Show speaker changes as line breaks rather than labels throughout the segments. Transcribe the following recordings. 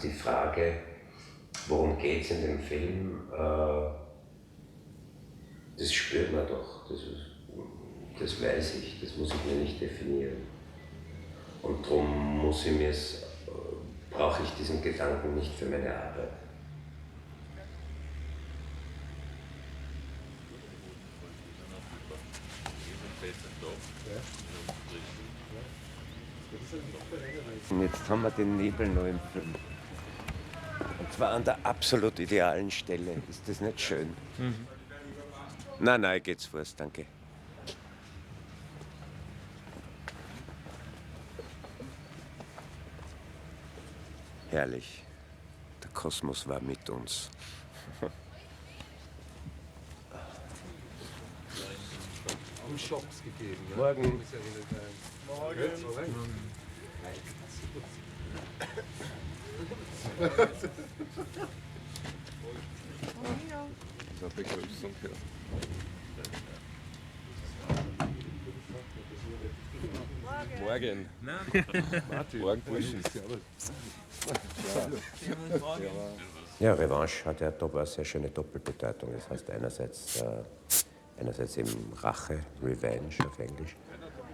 Die Frage, worum geht es in dem Film, das spürt man doch, das weiß ich, das muss ich mir nicht definieren. Und darum brauche ich diesen Gedanken nicht für meine Arbeit. Und jetzt haben wir den Nebel noch im Film. Und zwar an der absolut idealen Stelle. Ist das nicht schön? Mhm. Nein, geht's Fuß, danke. Herrlich. Der Kosmos war mit uns.
Haben Schocks gegeben. Ja?
Morgen.
Morgen.
Zur Begrüßung, ja. Morgen. Martin. Morgen, Burschen.
Ja, Revanche hat ja eine sehr schöne Doppelbedeutung. Das heißt einerseits eben Rache, Revenge auf Englisch.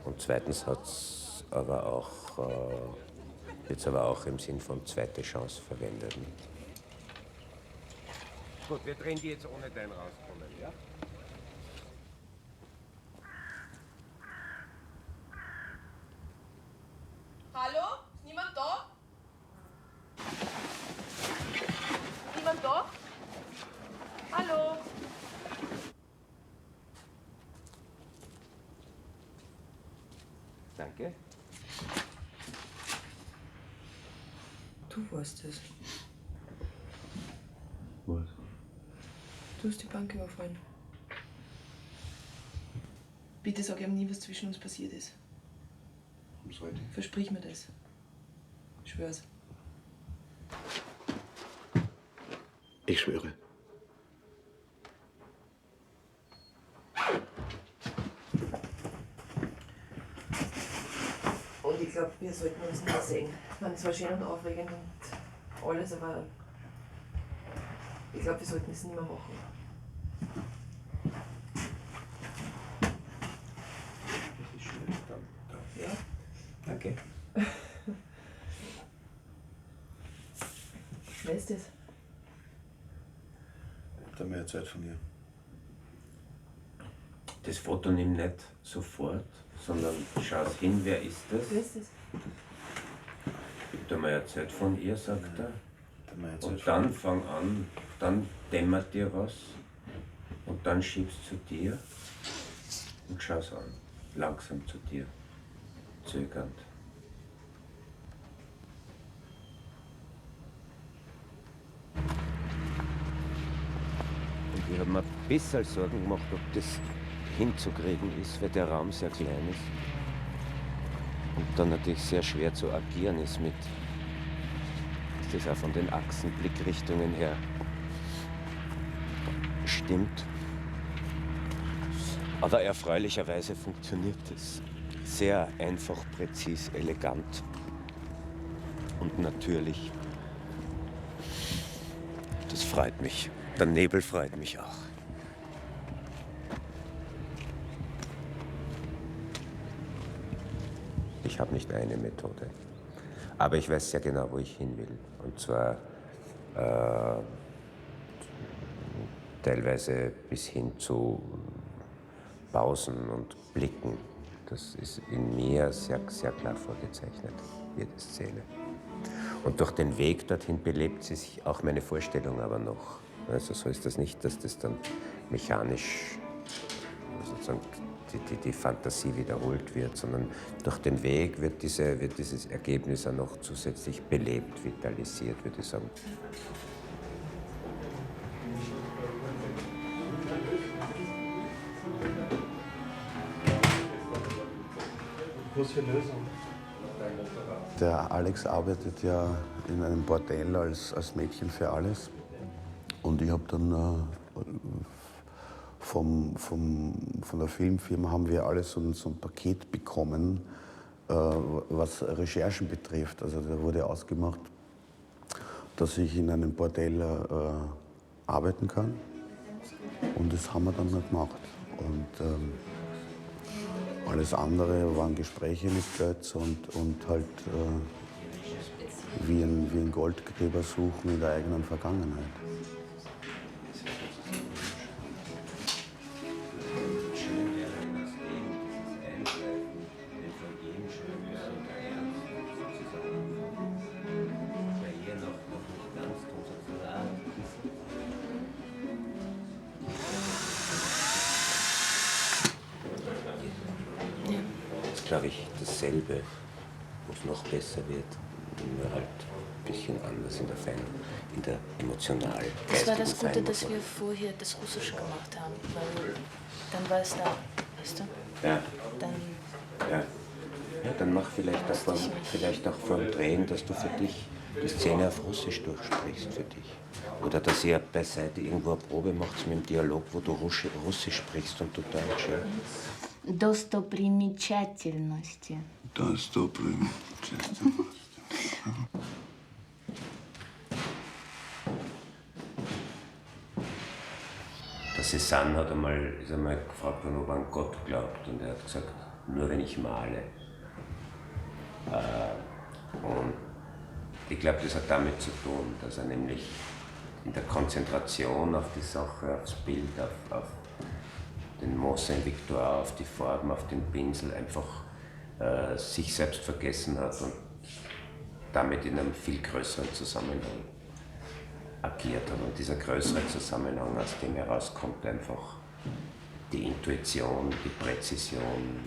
Und zweitens wird's aber auch im Sinn von zweite Chance verwendet. Gut, wir drehen die jetzt ohne dein Rauskommen, ja?
Hallo? Ist niemand da? Niemand da? Hallo?
Danke.
Du warst es.
Was?
Du hast die Bank überfallen. Bitte sag ihm nie, was zwischen uns passiert ist.
Warum sollte ich?
Versprich mir das. Ich schwör's.
Ich schwöre.
Und ich glaube, wir sollten uns nicht sehen. Ich meine, es war schön und aufregend und alles, aber ich glaube, wir sollten es nicht mehr machen.
Richtig schön.
Ja?
Danke.
Wer ist das?
Da mehr Zeit von dir.
Das Foto nimm nicht sofort, sondern schau hin, wer ist das?
Wer ist das?
Gib dir mal eine Zeit von ihr, sagt er.
Da mehr Zeit
Und dann fang an, dann dämmert dir was und dann schiebst zu dir und schau's an. Langsam zu dir. Zögernd. Und ich habe mir ein bisschen Sorgen gemacht, ob das hinzukriegen ist, weil der Raum sehr klein ist. Und dann natürlich sehr schwer zu agieren ist mit, dass das auch von den Achsenblickrichtungen her stimmt. Aber erfreulicherweise funktioniert es. Sehr einfach, präzis, elegant und natürlich. Das freut mich. Der Nebel freut mich auch. Ich habe nicht eine Methode. Aber ich weiß sehr genau, wo ich hin will. Und zwar teilweise bis hin zu Pausen und Blicken. Das ist in mir sehr, sehr klar vorgezeichnet, jede Szene. Und durch den Weg dorthin belebt sie sich auch meine Vorstellung aber noch. Also so ist das nicht, dass das dann mechanisch sozusagen die Fantasie wiederholt wird, sondern durch den Weg wird dieses Ergebnis auch noch zusätzlich belebt, vitalisiert, würde ich sagen.
Was für Lösung?
Der Alex arbeitet ja in einem Bordell als Mädchen für alles. Und ich habe dann von der Filmfirma haben wir alles so ein Paket bekommen, was Recherchen betrifft. Also da wurde ausgemacht, dass ich in einem Bordell arbeiten kann. Und das haben wir dann noch gemacht. Und alles andere waren Gespräche mit Götz und halt wie ein Goldgräber suchen in der eigenen Vergangenheit.
Glaube ich, dasselbe, wo es noch besser wird, nur halt ein bisschen anders in der emotional.
Das war das Gute, dass wir vorher das Russisch gemacht haben, weil dann war es da, weißt du?
Ja.
Dann
Dann mach vielleicht auch vor dem Drehen, dass du für dich die Szene auf Russisch durchsprichst für dich. Oder dass ihr beiseite irgendwo eine Probe macht mit dem Dialog, wo du Russisch sprichst und du Deutsch. Ja?
Достопримечательности.
Достопримечательности.
Der Cézanne ist einmal gefragt worden, ob er an Gott glaubt. Und er hat gesagt, nur wenn ich male. Und ich glaube, das hat damit zu tun, dass er nämlich in der Konzentration auf die Sache, aufs Bild, auf den Mont Saint-Victoire, auf die Farben, auf den Pinsel einfach sich selbst vergessen hat und damit in einem viel größeren Zusammenhang agiert hat. Und dieser größere Zusammenhang, aus dem herauskommt einfach die Intuition, die Präzision.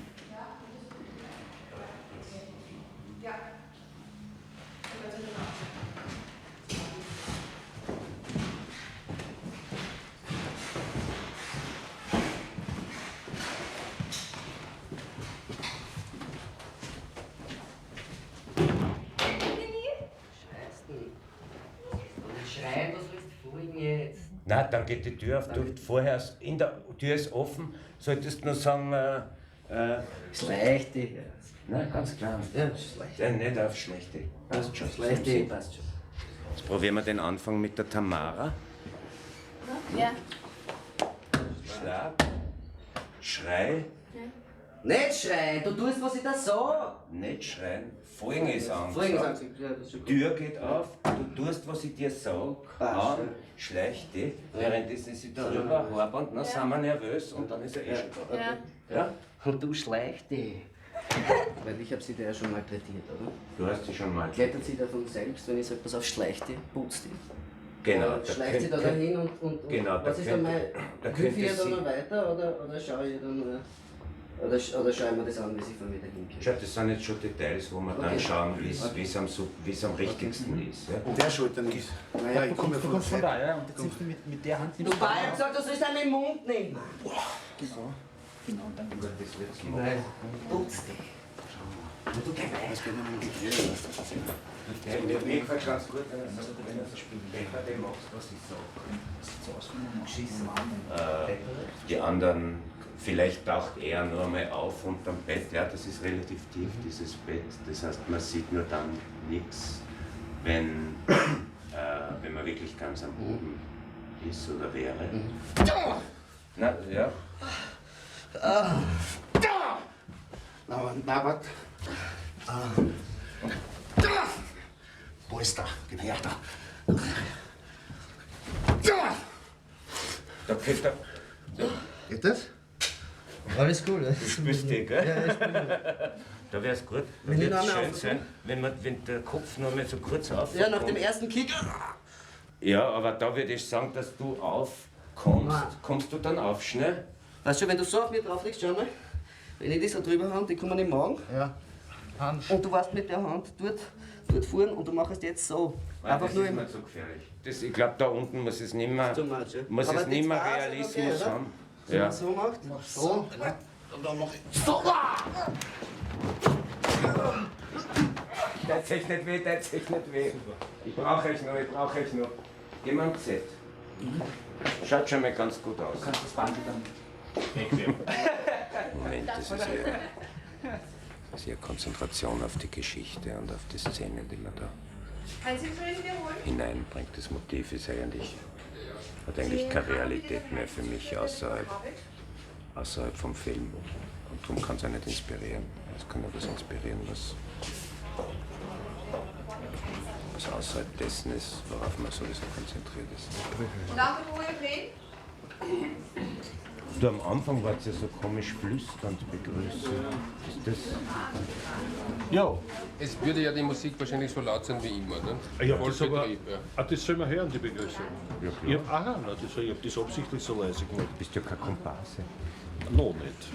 Nein, dann geht die Tür auf. Du vorher in der Tür ist offen, solltest nur sagen.
Schlechte.
Nein, ganz klar.
Ja, schlechte.
Ja, nicht auf Schlechte. Passt schon.
Schlechte, passt schon.
Jetzt probieren wir den Anfang mit der Tamara.
Ja.
Schlag. Schrei.
Nicht schreien, du tust, was ich da sag.
Nicht schreien. Folgen ist an.
Folgendes angesagt, ja, das ist schon gut.
Tür geht auf, du tust, was ich dir sag,
Passt,
an, schleich dich, währenddessen sie darüber habern, dann sind wir nervös und dann ist er schon da.
Ja.
Ja?
Und du schleicht dich. Weil ich hab sie da ja schon malträtiert, oder?
Du hast sie schon mal.
Klettert sie da von selbst, wenn ich sag, pass auf, schleicht dich, putzt dich.
Genau.
Oder schleicht sie da dahin und
Genau,
was ist dann mein...
da
Hilfe ich
könnte
ihr dann
sie-
noch weiter oder schaue ich dann nur... Oder schaue ich mir das an, wie sie von mir dahin geht?
Schau, das sind jetzt schon Details, wo wir dann
Okay.
schauen, wie es am richtigsten ist. Ja?
Der Schulter nicht.
Naja,
ich komme
Du kommst von da, ja, und jetzt nimmst du mit der Hand nimmst
Du hast ja gesagt, du sollst deinen im Mund nehmen.
Genau, dann
Nein, putz dich. Und du geh weiter.
Mir gefällt ganz gut, wenn er das Spiel dem machst, was ich sage. Die anderen, vielleicht taucht er nur einmal auf unterm Bett. Ja, das ist relativ tief, dieses Bett. Das heißt, man sieht nur dann nichts, wenn man wirklich ganz am Boden ist oder wäre. Na, ja.
Na, warte. Wo ist er? Gib her da.
Da könnte
Geht das?
Alles gut,
du spürst dich, gell?
Ja, ich spüre.
Da wäre es gut. Da
Wenn ich
würde es
dann
schön
auf-
sein, wenn der Kopf nur mal so kurz aufkommt.
Ja, nach dem ersten Kick.
Ja, aber da würde ich sagen, dass du aufkommst.
Nein.
Kommst du dann auf schnell?
Weißt du, wenn du so auf mir drauf legst, schau mal. Wenn ich das so drüber habe, die kommen im Magen.
Ja. Hand.
Und du warst mit der Hand dort fahren und du machst jetzt so. Einfach
das
nur
ist
im.
nicht so gefährlich. Ich glaube, da unten muss es nicht mehr,
Too much, ja.
muss
Aber
es nicht
die
mehr
zwei sind
Realismus
okay, oder?
haben.
Wenn
Ja.
man so macht.
So. Und dann mach ich. So.
Tut's euch nicht weh, tut's euch nicht weh. Ich brauche euch noch. Gehen wir am Z. Schaut schon mal ganz gut aus.
Kannst das Band dann
Moment, das ist eher Konzentration auf die Geschichte und auf die Szene, die wir da hineinbringt. Das Motiv ist eigentlich, hat eigentlich keine Realität mehr für mich außerhalb vom Film. Und darum kann es auch nicht inspirieren. Es kann nur was inspirieren, was außerhalb dessen ist, worauf man sowieso konzentriert ist.
Und auch mit hohem Reden?
Du, am Anfang war es ja so komisch flüsternd begrüßen. Ist das?
Ja.
Es würde ja die Musik wahrscheinlich so laut sein wie immer, ne?
Ja, das, aber,
Vollbetrieb, ja.
das soll man hören, die Begrüßung.
Ja,
Ich habe hab das absichtlich so leise gemacht.
Du bist ja kein Komparse.
Noch nicht.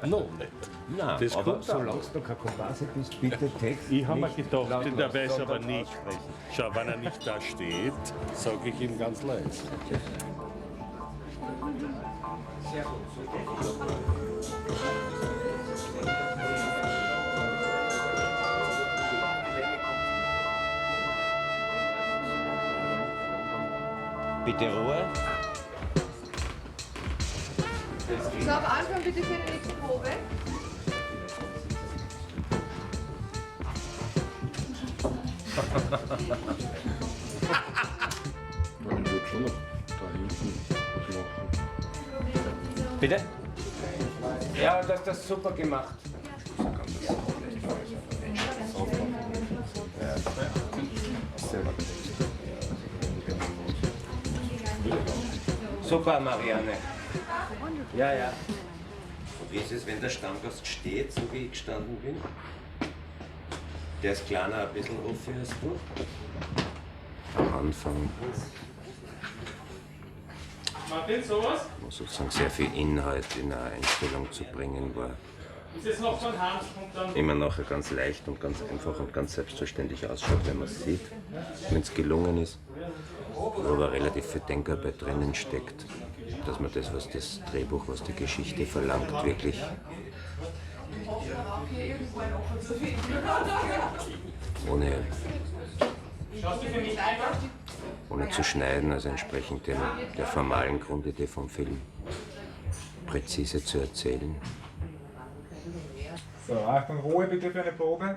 Noch nicht.
Nein,
Das
aber
kommt
solange du kein Komparse bist, bitte Text.
Ich habe mir
nicht
gedacht,
laut
der
lassen,
weiß aber
sondern
nicht.
aussprechen.
Schau, wenn er nicht da steht, sage ich ihm ganz leise.
Bitte Ruhe.
So, am Anfang bitte für die nächste Probe.
Man wird schon noch da hinten was machen.
Bitte? Ja, du hast das super gemacht. Super, Marianne. Ja, ja. Und wie ist es, wenn der Stammgast steht, so wie ich gestanden bin? Der ist kleiner, ein bisschen ruffiger als du. Am Anfang.
Martin, sowas?
Sozusagen sehr viel Inhalt in eine Einstellung zu bringen, war
Ist jetzt noch von Hans und dann.
immer nachher ganz leicht und ganz einfach und ganz selbstverständlich ausschaut, wenn man es sieht, wenn es gelungen ist. Wo aber relativ viel Denkarbeit drinnen steckt, dass man das, was das Drehbuch, was die Geschichte verlangt, wirklich ohne zu schneiden, also entsprechend der formalen Grundidee vom Film präzise zu erzählen.
So, Achtung, Ruhe bitte für eine Probe.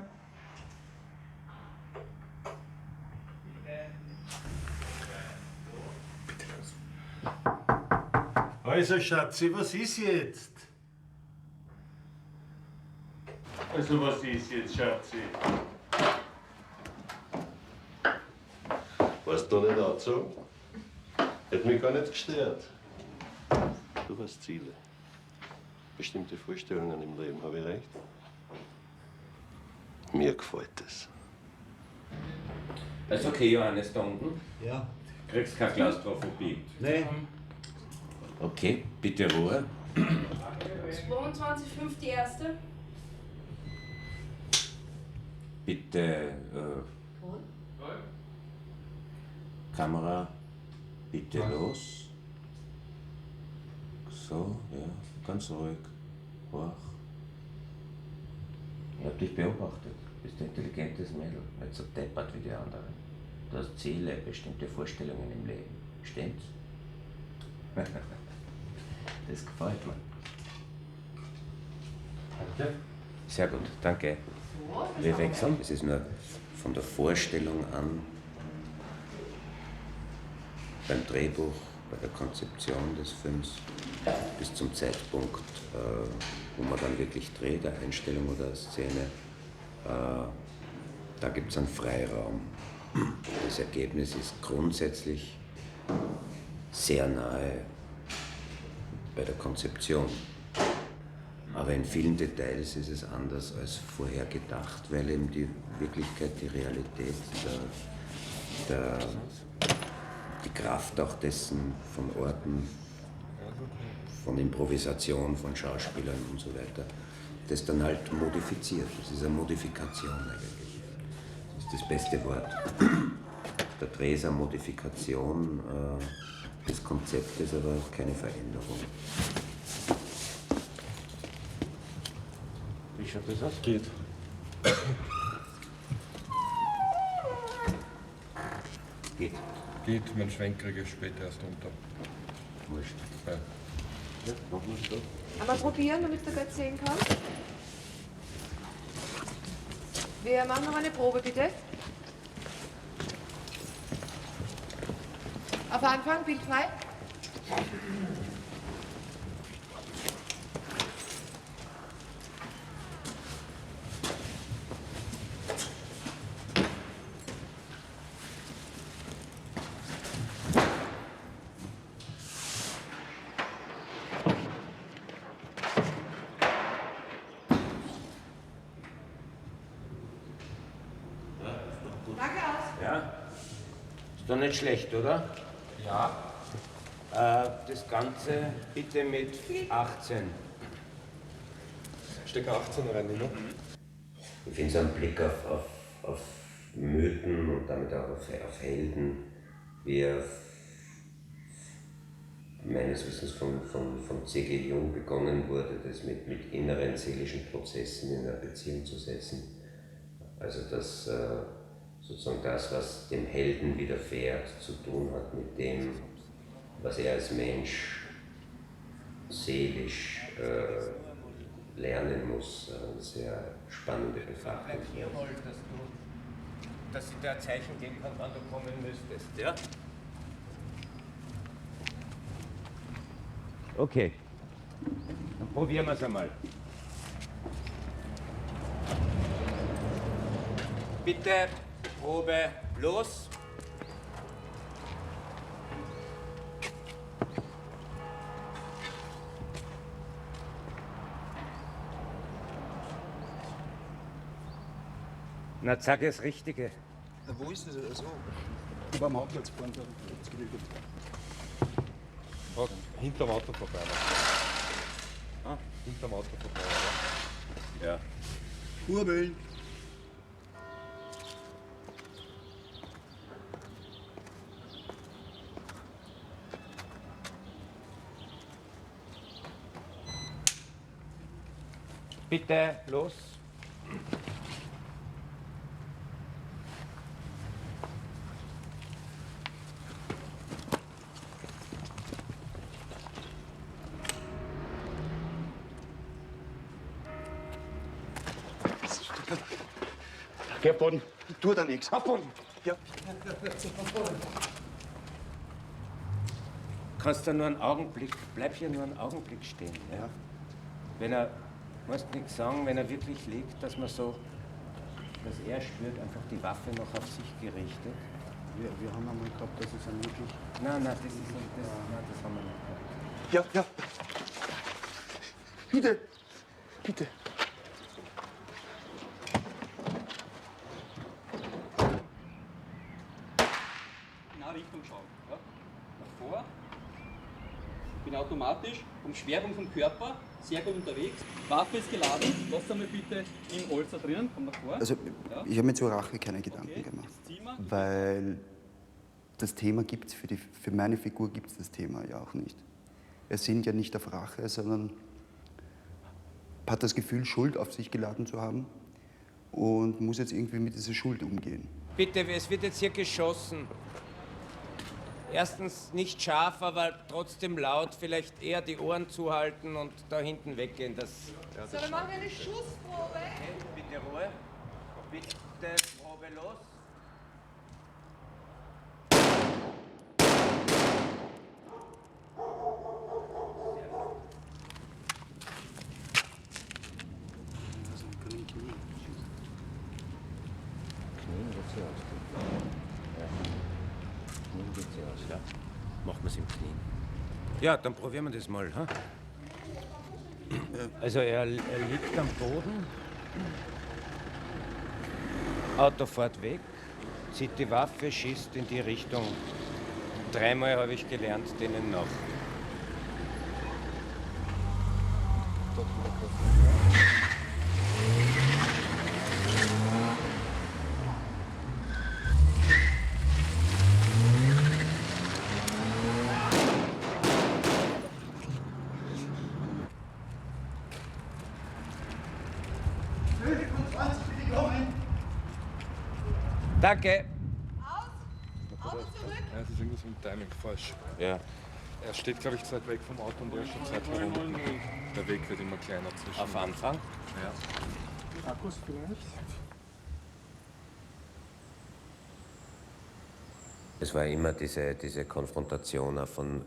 Also Schatzi, was ist jetzt? Also was ist jetzt, Schatzi?
Warst du nicht angezogen? Hätte mich gar nicht gestört. Du hast Ziele. Bestimmte Vorstellungen im Leben, habe ich recht? Mir gefällt es.
Ist okay, Johannes, da unten?
Ja.
Kriegst keine Klaustrophobie.
Nee.
Okay, bitte Ruhe.
22,5 die erste.
Bitte Kamera, bitte los. So, ja, ganz ruhig. Wach. Ich hab dich beobachtet. Du bist ein intelligentes Mädel, nicht so deppert wie die anderen. Du hast Ziele, bestimmte Vorstellungen im Leben. Stimmt's? Das gefällt mir. Danke. Sehr gut, danke. Wir wechseln. Es ist nur von der Vorstellung an, beim Drehbuch, bei der Konzeption des Films, bis zum Zeitpunkt, wo man dann wirklich dreht, eine Einstellung oder eine Szene, da gibt es einen Freiraum. Das Ergebnis ist grundsätzlich sehr nahe bei der Konzeption. Aber in vielen Details ist es anders als vorher gedacht, weil eben die Wirklichkeit, die Realität, die Kraft auch dessen, von Orten, von Improvisation, von Schauspielern und so weiter, das dann halt modifiziert. Das ist eine Modifikation eigentlich. Das ist das beste Wort. Der Dreh ist eine Modifikation des Konzeptes, aber keine Veränderung. Wie schaut das aus?
Geht.
Geht.
Geht, mein Schwenk kriege ich später erst unter.
Wurscht.
Ja.
Ja, machen wir so.
Einmal probieren, damit du das sehen kannst. Wir machen noch eine Probe, bitte. Auf Anfang, Bild frei. Danke aus.
Ja? Ist doch nicht schlecht, oder?
Ja.
Das Ganze bitte mit 18.
Steck 18 rein, Nino.
Ich finde so einen Blick auf Mythen und damit auch auf Helden, wie er meines Wissens von C.G. Jung begonnen wurde, das mit inneren seelischen Prozessen in einer Beziehung zu setzen. Also dass sozusagen das, was dem Helden widerfährt, zu tun hat mit dem, was er als Mensch seelisch lernen muss. Eine sehr spannende Betrachtung. Dass ich dir ein Zeichen geben kann, wann du kommen müsstest, ja? Okay, dann probieren wir es einmal. Bitte, Probe, los. Na, sag das Richtige.
Na, wo ist das? Also, über am Hauptplatz fahren, da hat's geregelt.
Hinterm Auto vorbei. Hinterm Auto vorbei, oder?
Ja.
Kurbeln.
Bitte, los.
Geh auf Boden. Tu da nichts. Auf Boden. Ja.
Kannst du nur einen Augenblick, bleib hier nur einen Augenblick stehen. Ja? Wenn er, musst nichts sagen, wenn er wirklich liegt, dass man so, dass er spürt, einfach die Waffe noch auf sich gerichtet.
Wir haben einmal gehabt, dass es ein wirklich...
Nein, das ist nicht, das haben wir nicht gehabt.
Ja, ja. Bitte. Bitte.
In eine Richtung schauen. Ja? Nach vor. Bin automatisch, Umschwerung vom Körper, sehr gut unterwegs. Waffe ist geladen, lasst einmal bitte im Holzer drinnen, komm nach vor.
Also
ja?
ich habe mir zur Rache keine Gedanken gemacht, weil das Thema gibt's für meine Figur gibt es das Thema ja auch nicht. Er sinnt ja nicht auf Rache, sondern hat das Gefühl, Schuld auf sich geladen zu haben und muss jetzt irgendwie mit dieser Schuld umgehen.
Bitte, es wird jetzt hier geschossen. Erstens nicht scharf, aber trotzdem laut. Vielleicht eher die Ohren zuhalten und da hinten weggehen. Das
So, dann machen wir eine Schussprobe.
Okay, bitte Ruhe. Bitte Probe los. Knien geht sie aus. Ja. Knien geht sie aus, ja. Machen wir es im Knien. Ja, dann probieren wir das mal. Ha? Also er liegt am Boden. Auto fährt weg, zieht die Waffe, schießt in die Richtung. 3-mal habe ich gelernt, denen nach. Danke.
Auto zurück.
Ja, das ist irgendwie so ein Timing falsch.
Ja.
Er steht, glaube ich, zu weit weg vom Auto und er ist schon zu weit herum. Der Weg wird immer kleiner zwischen.
Auf Anfang?
Ja.
Akkus vielleicht?
Es war immer diese Konfrontation auch von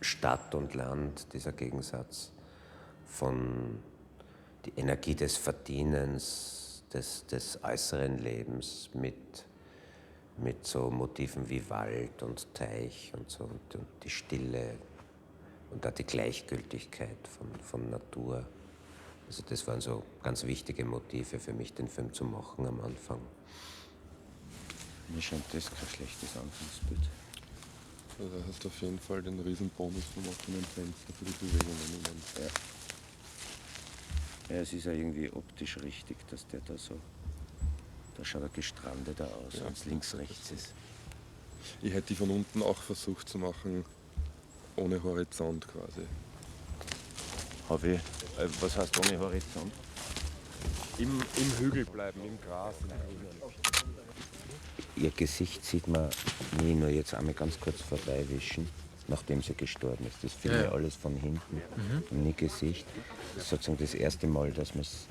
Stadt und Land, dieser Gegensatz von die Energie des Verdienens, des äußeren Lebens mit so Motiven wie Wald und Teich und so und die Stille und auch die Gleichgültigkeit von Natur. Also das waren so ganz wichtige Motive für mich, den Film zu machen am Anfang. Mir scheint das kein schlechtes Anfangsbild.
Also da hast du auf jeden Fall den Riesenbonus vom offenen Fenster für die Bewegungen.
Ja, es ist ja irgendwie optisch richtig, dass der da so... Da schaut er gestrandeter aus, wenn es links-rechts ist.
Ich hätte die von unten auch versucht zu machen, ohne Horizont quasi.
Habe ich? Was heißt ohne Horizont?
Im Hügel bleiben, im Gras.
Ihr Gesicht sieht man nie, nur jetzt einmal ganz kurz vorbeiwischen, nachdem sie gestorben ist. Das filme ich alles von hinten, nie Gesicht. Das ist sozusagen das erste Mal, dass man es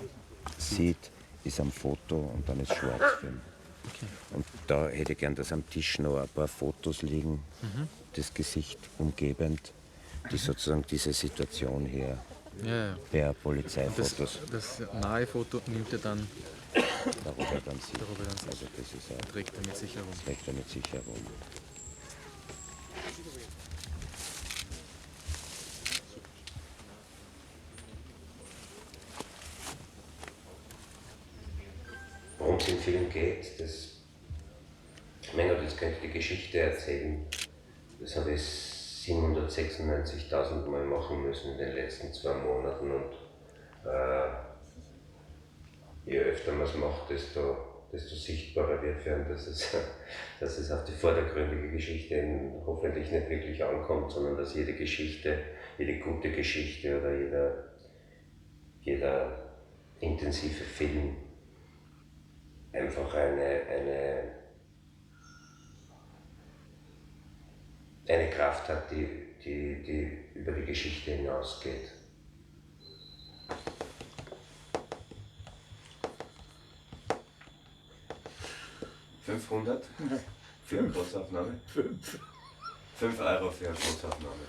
sieht, ist am Foto und dann ist Schwarzfilm. Okay. Und da hätte ich gern, dass am Tisch noch ein paar Fotos liegen, das Gesicht umgebend, die sozusagen diese Situation hier per Polizeifotos.
Das nahe Foto nimmt er dann.
Der Robert dann sieht. Also das ist
trägt er mit sich herum.
Trägt er mit sich herum. Worum es im Film geht, mein Gott, jetzt könnte ich die Geschichte erzählen. Das habe ich 796.000 Mal machen müssen in den letzten 2 Monaten und je öfter man es macht, desto sichtbarer wird für einen, dass es auf die vordergründige Geschichte hoffentlich nicht wirklich ankommt, sondern dass jede Geschichte, jede gute Geschichte oder jeder intensive Film einfach eine Kraft hat, die über die Geschichte hinausgeht. $500 für eine Großaufnahme? 5 Euro für eine Großaufnahme.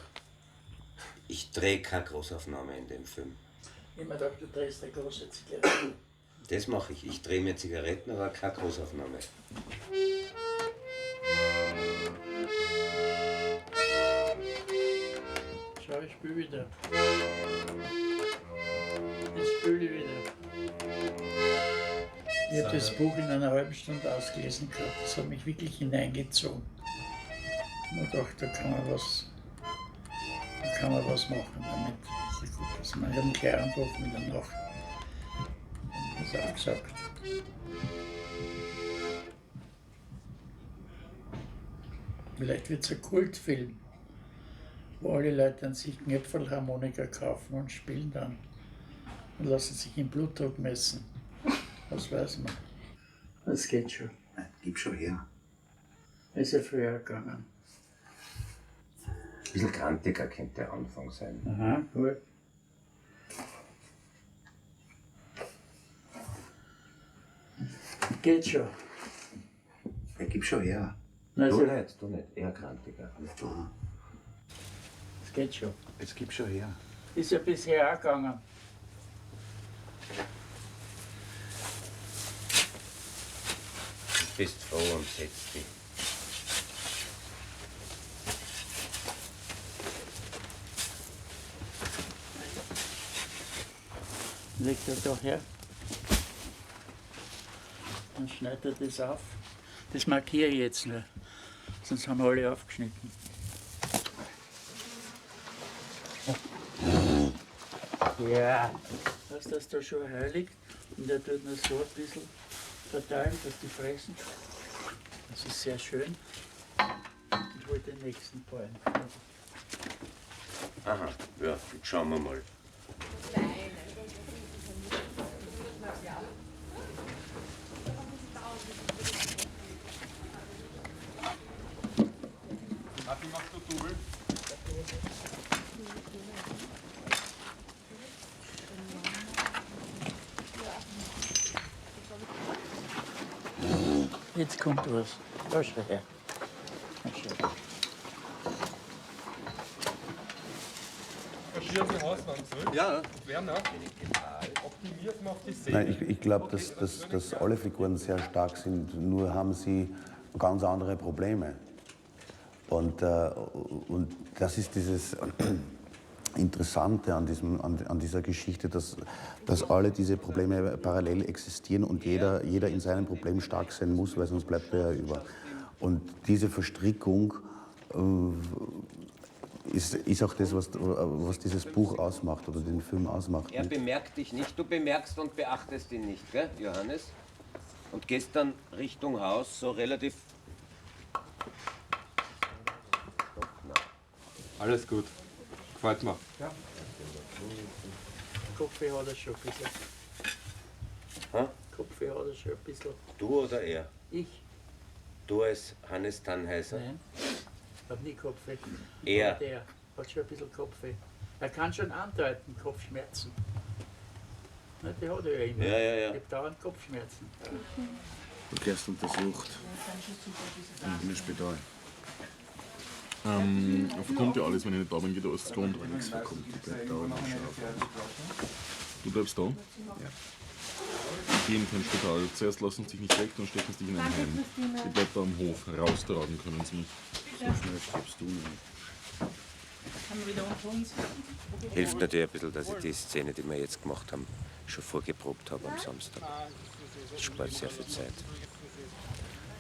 Ich drehe keine Großaufnahme in dem Film.
Ich habe mir gedacht, du drehst eine große Zigarette.
Das mache ich. Ich drehe mir Zigaretten, aber keine Großaufnahme.
Schau, ich spiele wieder. Jetzt spiele ich wieder. Ich habe das Buch in einer halben Stunde ausgelesen gehabt. Das hat mich wirklich hineingezogen. Ich dachte, da kann man was machen damit. Das ist gut, dass man einen gleich anrufen in der Nacht. Das ist auch gesagt. Vielleicht wird es ein Kultfilm, wo alle Leute an sich Knöpfelharmonika kaufen und spielen dann und lassen sich im Blutdruck messen. Das weiß man. Das geht schon.
Gib schon her.
Ist ja früher gegangen.
Ein bisschen grantiger könnte der Anfang sein.
Aha, gut. Geht schon.
Gib schon her.
Du nicht, eher grantiger.
Es geht schon.
Jetzt gib schon her.
Ist ja bisher auch gegangen.
Du bist froh und setzt dich.
Legt er da her. Dann schneidet er das auf. Das markiere ich jetzt nur, sonst haben wir alle aufgeschnitten. Ja. Dass das da schon heilig und er tut nur so ein bisschen verteilen, dass die fressen. Das ist sehr schön. Ich hole den nächsten Ballen.
Aha, ja, jetzt schauen wir mal.
Martin, machst du Double?
Jetzt kommt was. Da schau her.
Ja.
Werner, optimiert noch die Szene.
Nein, ich glaube, dass alle Figuren sehr stark sind, nur haben sie ganz andere Probleme. Und das ist dieses Interessante an dieser Geschichte, dass alle diese Probleme parallel existieren und jeder in seinem Problem stark sein muss, weil sonst bleibt er ja über. Und diese Verstrickung ist auch das, was dieses Buch ausmacht oder den Film ausmacht.
Er bemerkt dich nicht, du bemerkst und beachtest ihn nicht, gell, Johannes? Und gehst dann Richtung Haus so relativ...
Alles gut. Gefällt mir.
Ja. Kopfweh hat er schon ein bisschen.
Hä?
Kopfweh hat er schon ein bisschen.
Du oder er?
Ich?
Du als Hannes Tannhäuser?
Nein, ich habe nie Kopfweh.
Er?
Der hat schon ein bisschen Kopfweh. Er kann schon andeuten, Kopfschmerzen. Ne, die hat er ja immer.
Ja.
Ich habe dauernd Kopfschmerzen.
Du gehst untersucht im Spital. Verkommt ja alles, wenn ich nicht da bin, geht alles zu Grund. Nichts verkommt, ich bleib da und schau. Du bleibst da? Ja. Die gehen kein Spital. Zuerst lassen sie dich nicht weg, dann stecken sie dich in ein Heim. Ich bleib da am Hof, raustragen können sie mich. So schnell stirbst du nicht.
Hilft natürlich ein bisschen, dass ich die Szene, die wir jetzt gemacht haben, schon vorgeprobt habe am Samstag. Das spart sehr viel Zeit.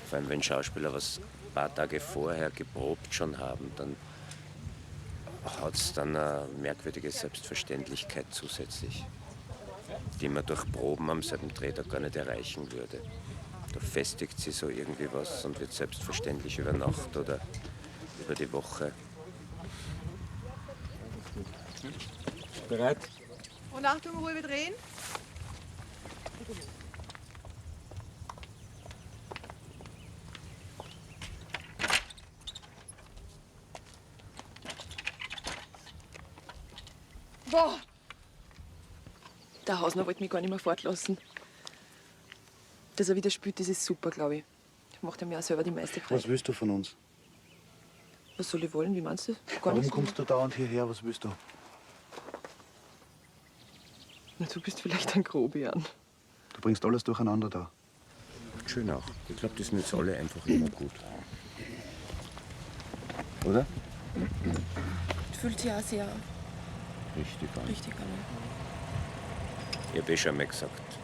Vor allem, wenn Schauspieler was ein paar Tage vorher geprobt schon haben, dann hat es dann eine merkwürdige Selbstverständlichkeit zusätzlich, die man durch Proben am selben Drehtag gar nicht erreichen würde. Da festigt sie so irgendwie was und wird selbstverständlich über Nacht oder über die Woche.
Bereit?
Und Achtung, Ruhe, wir drehen. Boah! Der Hausner wollte mich gar nicht mehr fortlassen. Dass er wieder spielt, das ist super, glaube ich. Das macht er mir auch selber die meiste Freude.
Was willst du von uns?
Was soll ich wollen? Wie meinst du? Gar
Warum
nichts.
kommst du dauernd hierher? Was willst du?
Na, du bist vielleicht ein Grobian.
Du bringst alles durcheinander da.
Schön auch. Ich glaube, die sind jetzt alle einfach immer gut. Oder?
Fühlt sich auch sehr
Richtig an.
richtig an.
Ich habe schon mal gesagt,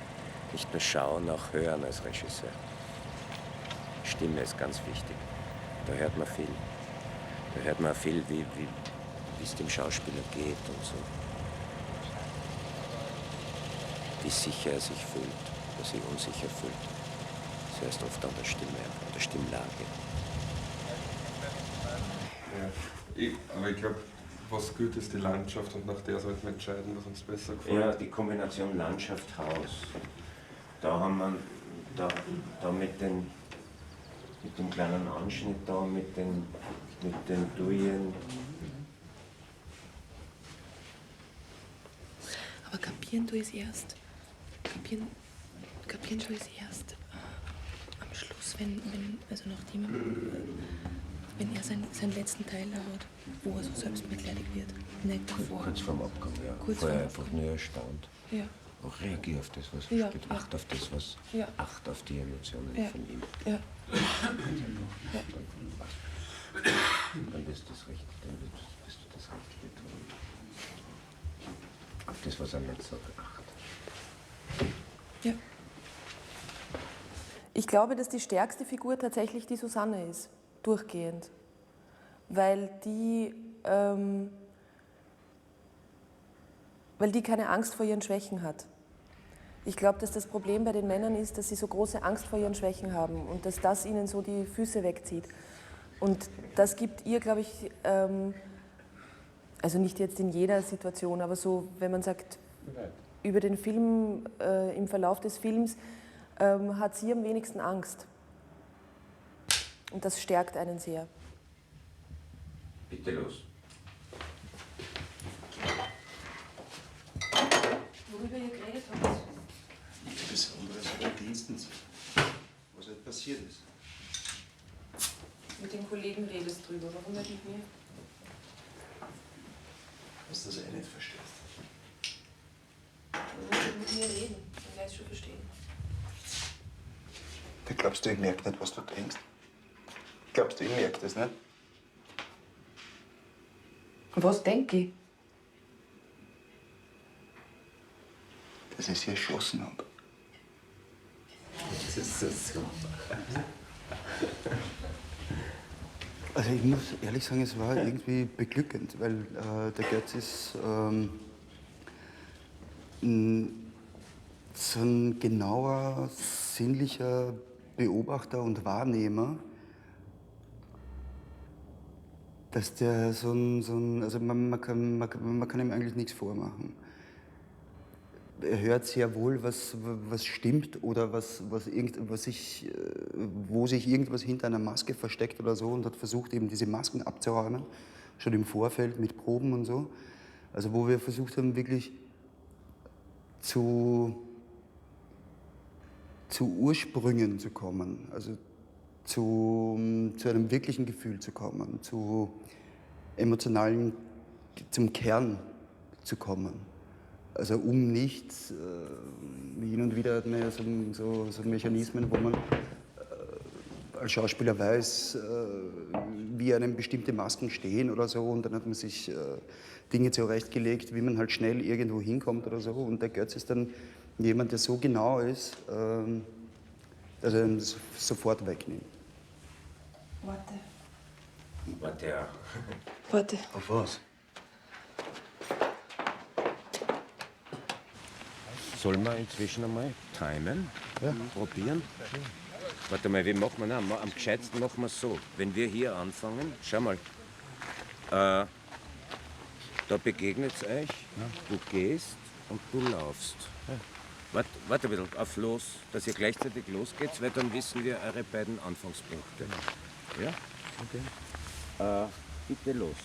nicht nur schauen, auch hören als Regisseur. Stimme ist ganz wichtig. Da hört man viel. Da hört man viel, wie es dem Schauspieler geht und so. Wie sicher er sich fühlt, oder sich unsicher fühlt. Das heißt oft an der Stimme, an der Stimmlage.
Ja, aber ich glaube, was gut ist die Landschaft und nach der sollten wir entscheiden, was uns besser gefällt.
Ja, die Kombination Landschaft-Haus. Da haben wir da mit dem kleinen Anschnitt da, mit den Duien.
Aber kapieren du es erst. Kapieren du es erst am Schluss, also nachdem, wenn er seinen letzten Teil hat, wo er so selbstmitleidig wird. Nicht davor.
Kurz vorm Abgang, ja.
Kurz
Vorher
vorm
einfach nur erstaunt.
Ja.
Auch reagier auf das, was
Ja,
spielt.
ja.
Acht auf das, was.
Ja.
Acht auf die Emotionen
Ja.
von ihm.
Ja.
Dann wirst du das Richtige, dann wirst du das Richtige tun. Auf das, was er nicht sagt, acht.
Ja. Ich glaube, dass die stärkste Figur tatsächlich die Susanne ist, durchgehend. Weil die keine Angst vor ihren Schwächen hat. Ich glaube, dass das Problem bei den Männern ist, dass sie so große Angst vor ihren Schwächen haben und dass das ihnen so die Füße wegzieht. Und das gibt ihr, glaube ich, also nicht jetzt in jeder Situation, aber so, wenn man sagt, über den Film, im Verlauf des Films, hat sie am wenigsten Angst. Und das stärkt einen sehr.
Bitte los.
Worüber ihr geredet habt?
Nichts Besonderes bei den Diensten. Was halt passiert ist.
Mit den Kollegen redest drüber. Warum nicht mit mir?
Was du das nicht verstehst.
mit mir reden, dann werde ich schon verstehen.
Du glaubst, ich merke nicht, was du denkst? Glaubst du, ich merke das nicht?
Was denke ich?
Dass ich sie erschossen habe.
Das ist so super.
Also ich muss ehrlich sagen, es war irgendwie beglückend, weil der Götz ist so ein genauer, sinnlicher Beobachter und Wahrnehmer, dass der also man kann ihm eigentlich nichts vormachen. Er hört sehr wohl, was stimmt oder wo sich irgendwas hinter einer Maske versteckt oder so und hat versucht, eben diese Masken abzuräumen, schon im Vorfeld mit Proben und so. Also wo wir versucht haben, wirklich zu Ursprüngen zu kommen, also zu einem wirklichen Gefühl zu kommen, zum Kern zu kommen. Also um nicht, hin und wieder hat man ja so Mechanismen, wo man als Schauspieler weiß, wie einem bestimmte Masken stehen oder so, und dann hat man sich Dinge zurechtgelegt, wie man halt schnell irgendwo hinkommt oder so, und der Götz ist dann jemand, der so genau ist, dass er ihn sofort wegnimmt.
Warte.
Warte, ja.
Warte.
Auf was?
Sollen wir inzwischen einmal timen? Ja. Probieren? Warte mal, wie machen wir das? Am gescheitsten machen wir es so. Wenn wir hier anfangen, schau mal, da begegnet es euch, du gehst und du laufst. Ja. Warte ein bisschen, auf los, dass ihr gleichzeitig losgeht, weil dann wissen wir eure beiden Anfangspunkte. Ja? Okay. Bitte los.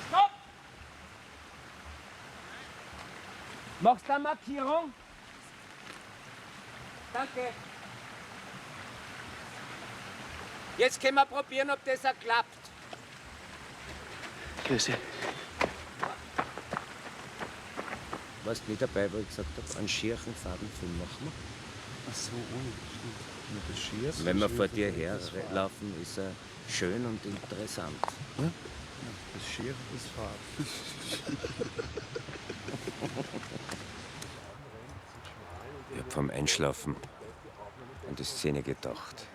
Stopp! Machst du eine Markierung? Danke. Jetzt können wir probieren, ob das auch klappt.
Grüße.
Warst du nicht dabei, wo ich gesagt habe, einen schieren Farbenfilm machen wir?
Ach so, das Schier.
Wenn wir vor dir herlaufen, ist er schön und interessant.
Ja?
Das Schier ist Farbe.
Ich habe vom Einschlafen an die Szene gedacht.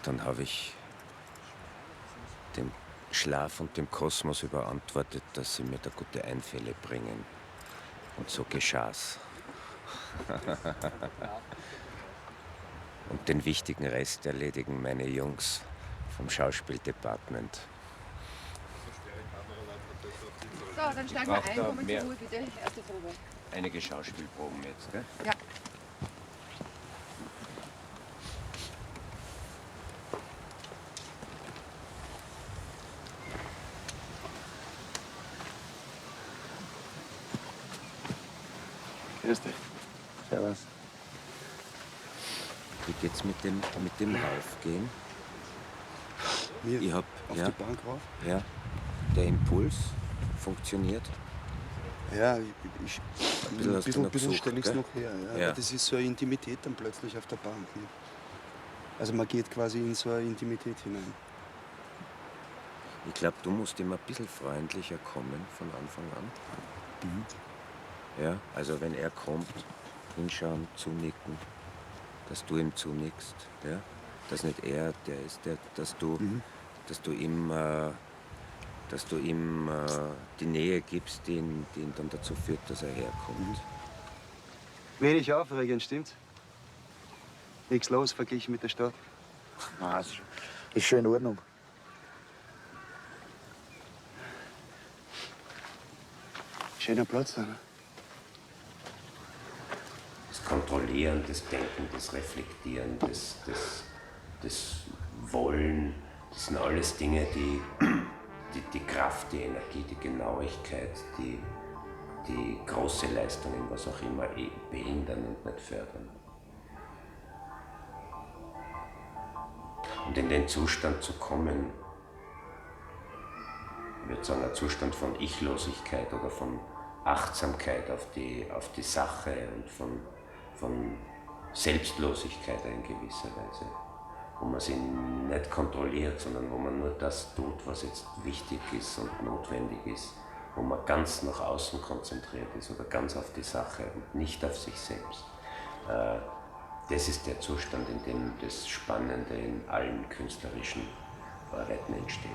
Dann habe ich dem Schlaf und dem Kosmos überantwortet, dass sie mir da gute Einfälle bringen. Und so geschah's. Und den wichtigen Rest erledigen meine Jungs vom Schauspieldepartment.
So, dann steigen wir ein, kommen zur Ruhe bitte. Erste Probe.
Einige Schauspielproben jetzt, gell?
Ja.
Grüß dich. Servus.
Wie geht's mit dem Raufgehen?
Mir?
Ich hab,
Auf
ja,
die Bank rauf?
Ja. Der Impuls funktioniert.
Ja,
Ein bisschen
bisschen stelle ich es
gell?
noch her. Ja.
Ja.
Aber das ist so eine Intimität dann plötzlich auf der Bank. Ne? Also man geht quasi in so eine Intimität hinein.
Ich glaube, du musst ihm ein bisschen freundlicher kommen von Anfang an.
Mhm.
Ja, also wenn er kommt, hinschauen, zunicken, dass du ihm zunickst, ja? Dass nicht er der ist, dass du ihm die Nähe gibst, die ihn dann dazu führt, dass er herkommt.
Wenig aufregend, stimmt's? Nichts los verglichen mit der Stadt.
Ah, ist schon in Ordnung.
Schöner Platz da. Ne?
Das Kontrollieren, das Denken, das Reflektieren, das Wollen, das sind alles Dinge, die Kraft, die Energie, die Genauigkeit, die die große Leistungen, was auch immer, behindern und nicht fördern. Und in den Zustand zu kommen, ich würde sagen, ein Zustand von Ichlosigkeit oder von Achtsamkeit auf die Sache und von Selbstlosigkeit in gewisser Weise, wo man sich nicht kontrolliert, sondern wo man nur das tut, was jetzt wichtig ist und notwendig ist, wo man ganz nach außen konzentriert ist oder ganz auf die Sache und nicht auf sich selbst. Das ist der Zustand, in dem das Spannende in allen künstlerischen Arbeiten entsteht.